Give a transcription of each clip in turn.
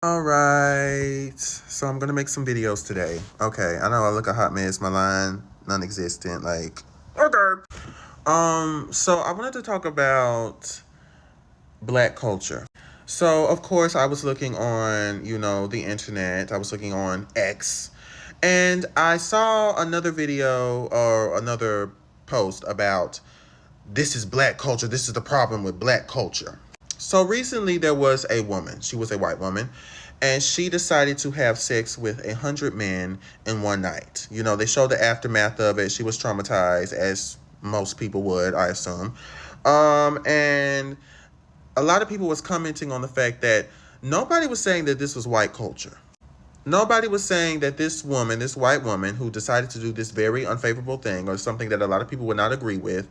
All right, so I'm gonna make some videos today. Okay, I know I look a hot mess. My line non-existent. Like, okay. So I wanted to talk about Black culture. So of course I was looking on, the internet. I was looking on X, and I saw another video or another post about this is Black culture. This is the problem with Black culture. So recently there was a woman. She was a white woman, and she decided to have sex with 100 men in one night. They showed the aftermath of it. She was traumatized, as most people would, I assume. And a lot of people was commenting on the fact that nobody was saying that this was white culture. Nobody was saying that this woman, this white woman who decided to do this very unfavorable thing or something that a lot of people would not agree with,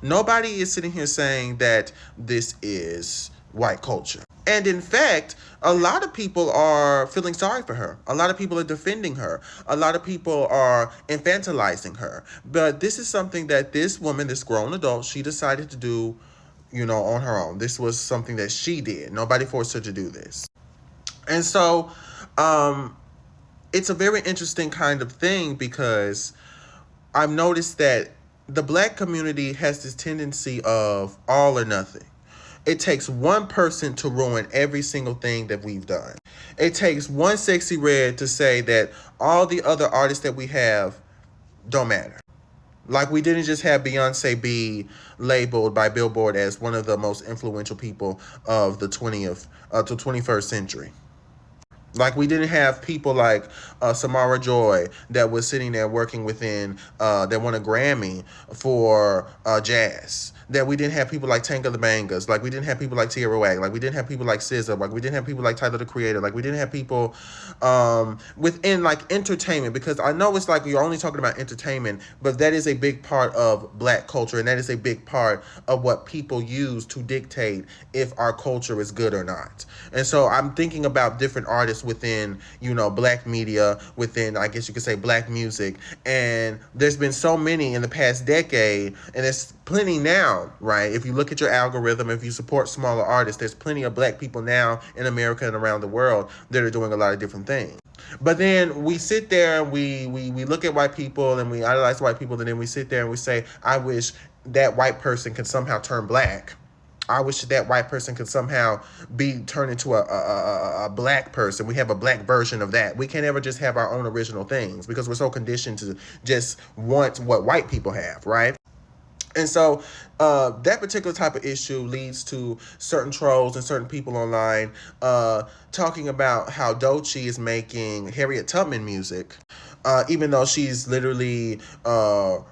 nobody is sitting here saying that this is white culture. And in fact, a lot of people are feeling sorry for her. A lot of people are defending her. A lot of people are infantilizing her. But this is something that this woman, this grown adult, she decided to do, on her own. This was something that she did. Nobody forced her to do this. And so um, it's a very interesting kind of thing because I've noticed that the Black community has this tendency of all or nothing. It takes one person to ruin every single thing that we've done. It takes one Sexy Red to say that all the other artists that we have don't matter. Like, we didn't just have Beyonce be labeled by Billboard as one of the most influential people of the 20th to 21st century. Like, we didn't have people like Samara Joy that was sitting there working within, that won a Grammy for jazz. That we didn't have people like Tank of the Bangas. Like, we didn't have people like Tierra Whack. Like, we didn't have people like SZA. Like, we didn't have people like Tyler, the Creator. Like, we didn't have people within, like, entertainment. Because I know it's like you're only talking about entertainment, but that is a big part of Black culture. And that is a big part of what people use to dictate if our culture is good or not. And so I'm thinking about different artists within, Black media, within, I guess you could say, Black music. And there's been so many in the past decade, and there's plenty now, right? If you look at your algorithm, if you support smaller artists, there's plenty of Black people now in America and around the world that are doing a lot of different things. But then we sit there and we look at white people and we idolize white people, and then we sit there and we say, I wish that white person could somehow turn Black. I wish that white person could somehow be turned into a Black person. We have a Black version of that. We can't ever just have our own original things because we're so conditioned to just want what white people have, right? And so that particular type of issue leads to certain trolls and certain people online talking about how Doechii is making Harriet Tubman music, even though she's literally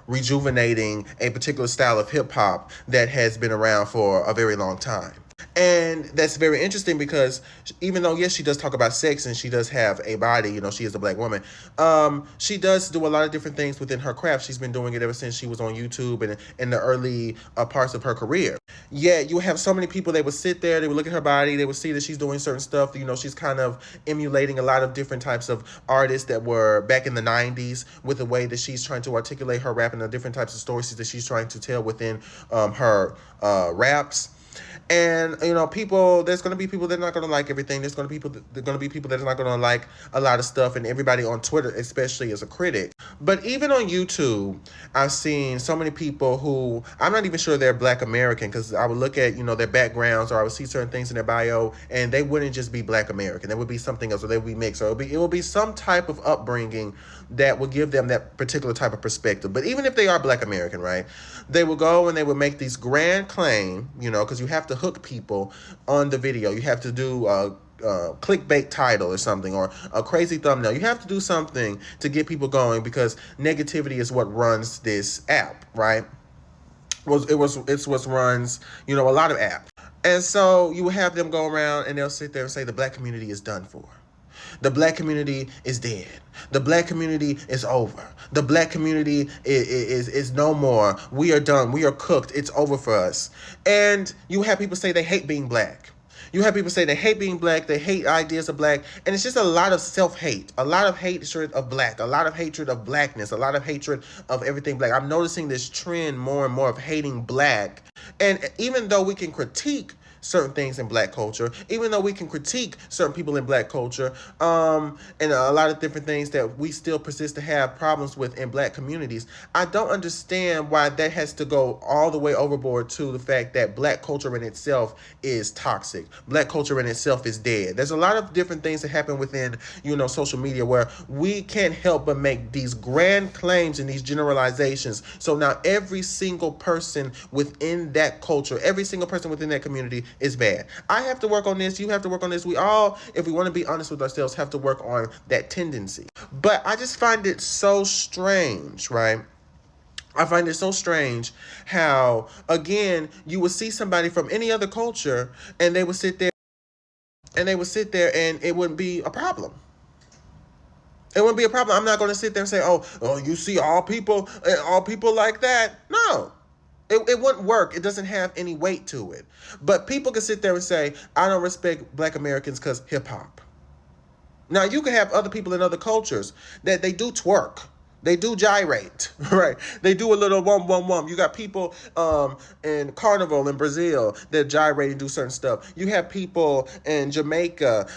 rejuvenating a particular style of hip hop that has been around for a very long time. And that's very interesting because even though, yes, she does talk about sex and she does have a body, she is a Black woman, she does do a lot of different things within her craft. She's been doing it ever since she was on YouTube and in the early parts of her career. Yeah, you have so many people, they would sit there, they would look at her body, they would see that she's doing certain stuff. She's kind of emulating a lot of different types of artists that were back in the 90s with the way that she's trying to articulate her rap and the different types of stories that she's trying to tell within her raps. And people, there's gonna be people that are not gonna like everything. There's gonna be people that are not gonna like a lot of stuff, and everybody on Twitter, especially, is a critic. But even on YouTube, I've seen so many people who I'm not even sure they're Black American, because I would look at their backgrounds, or I would see certain things in their bio, and they wouldn't just be Black American. There would be something else, or they would be mixed, or it would be some type of upbringing that would give them that particular type of perspective. But even if they are Black American, right, they will go and they will make these grand claim, because you have to hook people on the video. You have to do a clickbait title or something, or a crazy thumbnail. You have to do something to get people going, because negativity is what runs this app, right? It's what runs a lot of apps. And so you will have them go around and they'll sit there and say the Black community is done for. The Black community is dead. The Black community is over. The Black community is no more. We are done. We are cooked. It's over for us. And you have people say they hate being Black. You have people say they hate being Black. They hate ideas of Black. And it's just a lot of self-hate. A lot of hatred of Black. A lot of hatred of Blackness. A lot of hatred of everything Black. I'm noticing this trend more and more of hating Black. And even though we can critique certain things in black culture, even though we can critique certain people in black culture, and a lot of different things that we still persist to have problems with in black communities. I don't understand why that has to go all the way overboard to the fact that black culture in itself is toxic. Black culture in itself is dead. There's a lot of different things that happen within, social media where we can't help but make these grand claims and these generalizations. So now every single person within that culture, every single person within that community is bad. I have to work on this. You have to work on this. We all, if we want to be honest with ourselves, have to work on that tendency. But I just find it so strange, right? I find it so strange how, again, you would see somebody from any other culture and they would sit there and it wouldn't be a problem. It wouldn't be a problem. I'm not going to sit there and say, oh, you see all people like that. No, it wouldn't work. It doesn't have any weight to it. But people can sit there and say, I don't respect black Americans because hip hop. Now, you can have other people in other cultures that they do twerk. They do gyrate, right? They do a little wum. You got people in Carnival in Brazil that gyrate and do certain stuff. You have people in Jamaica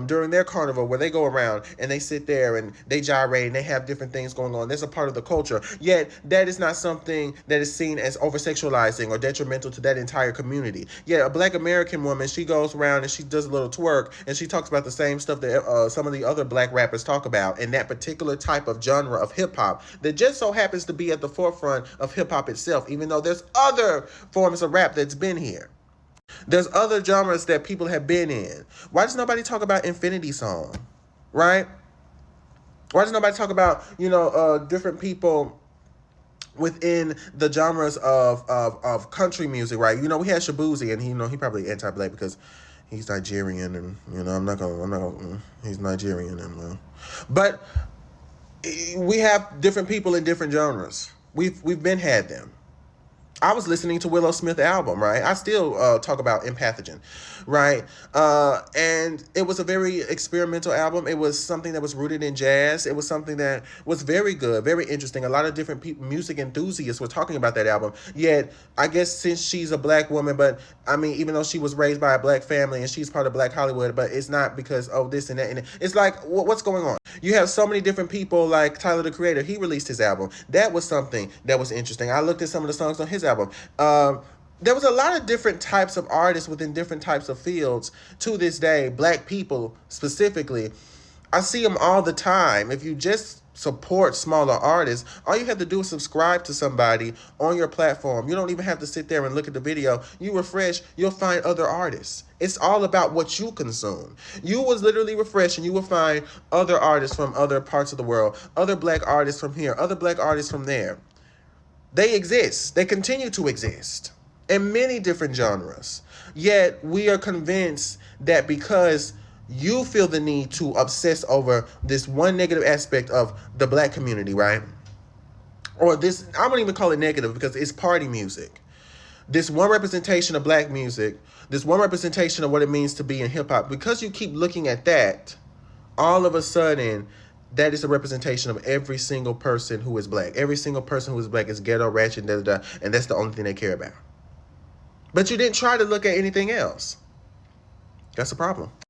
during their Carnival where they go around and they sit there and they gyrate and they have different things going on. That's a part of the culture. Yet that is not something that is seen as over-sexualizing or detrimental to that entire community. Yeah, a black American woman, she goes around and she does a little twerk and she talks about the same stuff that some of the other black rappers talk about in that particular type of genre of hip-hop that just so happens to be at the forefront of hip-hop itself, even though there's other forms of rap that's been here. There's other genres that people have been in. Why does nobody talk about Infinity Song, right? Why does nobody talk about, different people within the genres of country music, right? We had Shabuzi, and he probably anti-black because he's Nigerian, and he's Nigerian, and but we have different people in different genres. We've had them. I was listening to Willow Smith album, right? I still talk about Empathogen, right? And it was a very experimental album. It was something that was rooted in jazz. It was something that was very good, very interesting. A lot of different music enthusiasts were talking about that album. Yet, I guess since she's a black woman, but I mean, even though she was raised by a black family and she's part of Black Hollywood, but it's not because, this and that. And it's like, what's going on? You have so many different people like Tyler, the Creator. He released his album. That was something that was interesting. I looked at some of the songs on his album. There was a lot of different types of artists within different types of fields to this day, black people specifically. I see them all the time. If you just support smaller artists, all you have to do is subscribe to somebody on your platform. You don't even have to sit there and look at the video. You refresh, you'll find other artists. It's all about what you consume. You was literally refresh and you will find other artists from other parts of the world, other black artists from here, other black artists from there. They exist. They continue to exist in many different genres. Yet we are convinced that because you feel the need to obsess over this one negative aspect of the black community, right? Or this, I wouldn't even call it negative because it's party music. This one representation of black music, this one representation of what it means to be in hip hop, because you keep looking at that, all of a sudden, that is a representation of every single person who is black. Every single person who is black is ghetto, ratchet, and that's the only thing they care about. But you didn't try to look at anything else. That's the problem.